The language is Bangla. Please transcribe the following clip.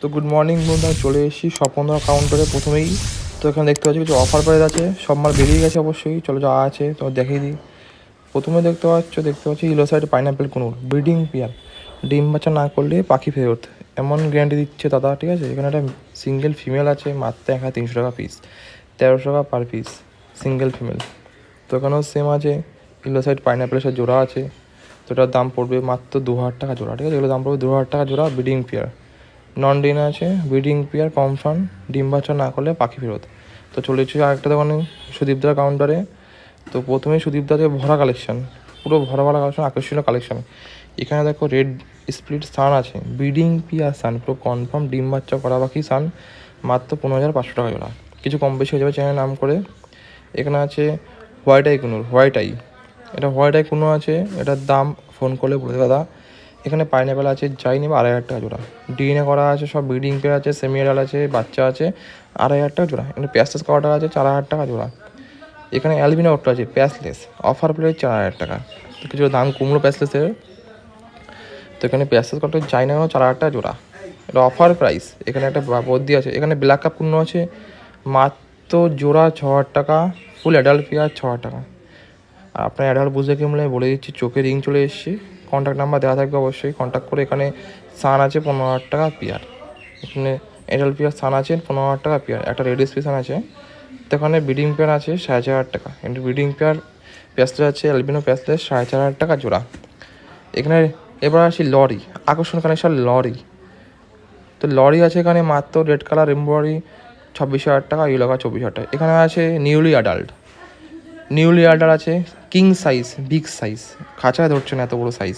তো গুড মর্নিং বন্ধুরা, চলে এসেছি স্বপনদা কাউন্টারে প্রথমেই। তো এখানে দেখতে পাচ্ছি কিছু অফার প্রাইস আছে, সব মাল বেরিয়ে গেছে অবশ্যই। চলো যা আছে তোমার দেখিয়ে দিই। প্রথমে দেখতে পাচ্ছি ইলোসাইড পাইনাপেল কুনুর ব্রিডিং পেয়ার, ডিম বাচ্চা না করলে পাখি ফেরত, এমন গ্যারান্টি দিচ্ছে দাদা। ঠিক আছে, এখানে একটা সিঙ্গেল ফিমেল আছে মাত্র 1300 টাকা পিস, 1300 টাকা পার পিস সিঙ্গেল ফিমেল। তো এখানেও সেম আছে, ইলোসাইড পাইনাপেলের সাথে জোড়া আছে। তো এটার দাম পড়বে মাত্র 2000 টাকা জোড়া। ঠিক আছে, এগুলোর দাম পড়বে 2000 টাকা জোড়া। ব্রিডিং পেয়ার, নন ডিন আছে, ব্রিডিং পেয়ার কনফার্ম, ডিম বাচ্চা না করলে পাখি ফেরত। তো চলে এসেছি আরেকটা দোকানে, সুদীপদার কাউন্টারে। তো প্রথমেই সুদীপদাতে ভরা কালেকশন, পুরো ভরা ভরা কালেকশন, আকর্ষণীয় কালেকশন। এখানে দেখো রেড স্প্লিট সান আছে, ব্রিডিং পেয়ার সান, পুরো কনফার্ম ডিম বাচ্চা করা পাখি সান, মাত্র 15,500 টাকা জোড়া। কিছু কম বেশি হয়ে যাবে চ্যানেল নাম করে। এখানে আছে হোয়াইট আই কুনুর, হোয়াইট আই, এটা হোয়াইট আই কুনো আছে, এটার দাম ফোন করলে বলে দেবে দাদা। এখানে পাইনাপেল আছে, যাই নেবে 2500 টাকা জোড়া। ডিএনএ করা আছে, সব ব্রিডিং পেয়ার আছে, সেমি এডাল আছে, বাচ্চা আছে, 2500 টাকা জোড়া। এখানে প্যাসলেস করাটা আছে 4000 টাকা জোড়া। এখানে অ্যালবিনো ওটা আছে প্যাসলেস, অফার প্রাইস 4000 টাকা। তো কিছু দাম কমলো প্যাসলেসের। তো এখানে প্যাসলেস করাটা যাই না 4000 টাকা জোড়া, এটা অফার প্রাইস। এখানে একটা বদ্যি আছে, এখানে ব্ল্যাক কাপ পূর্ণ আছে, মাত্র জোড়া 6000 টাকা, ফুল অ্যাডাল্ট পেয়ার 6000 টাকা। আর আপনার অ্যাডাল্ট বুঝে কি বলে বলে দিচ্ছি, চোখে রিং চলে এসেছি, কন্ট্যাক্ট নাম্বার দেওয়া থাকবে, অবশ্যই কন্ট্যাক্ট করে। এখানে সান আছে 15,000 টাকা পেয়ার, এখানে অ্যাডাল্ট পেয়ার সান আছে 15,000 টাকা পেয়ার। একটা রেড স্পেশাল আছে, তো এখানে ব্রিডিং পেয়ার আছে 4500 টাকা। কিন্তু ব্রিডিং পেয়ার প্যাসলেস আছে, অ্যালবিনো প্যাসলেস 4500 টাকা জোড়া। এখানে এবার আসি লরি, আকর্ষণ কানেকশন লরি। তো লরি আছে এখানে মাত্র রেড কালার এমব্রয়ডারি 26,000 টাকা, ইয়েলো কালার 24,000 টাকা। এখানে আছে নিউলি অ্যাডাল্ট আছে, কিং সাইজ, বিগ সাইজ, খাঁচায় ধরছে না এত বড়ো সাইজ,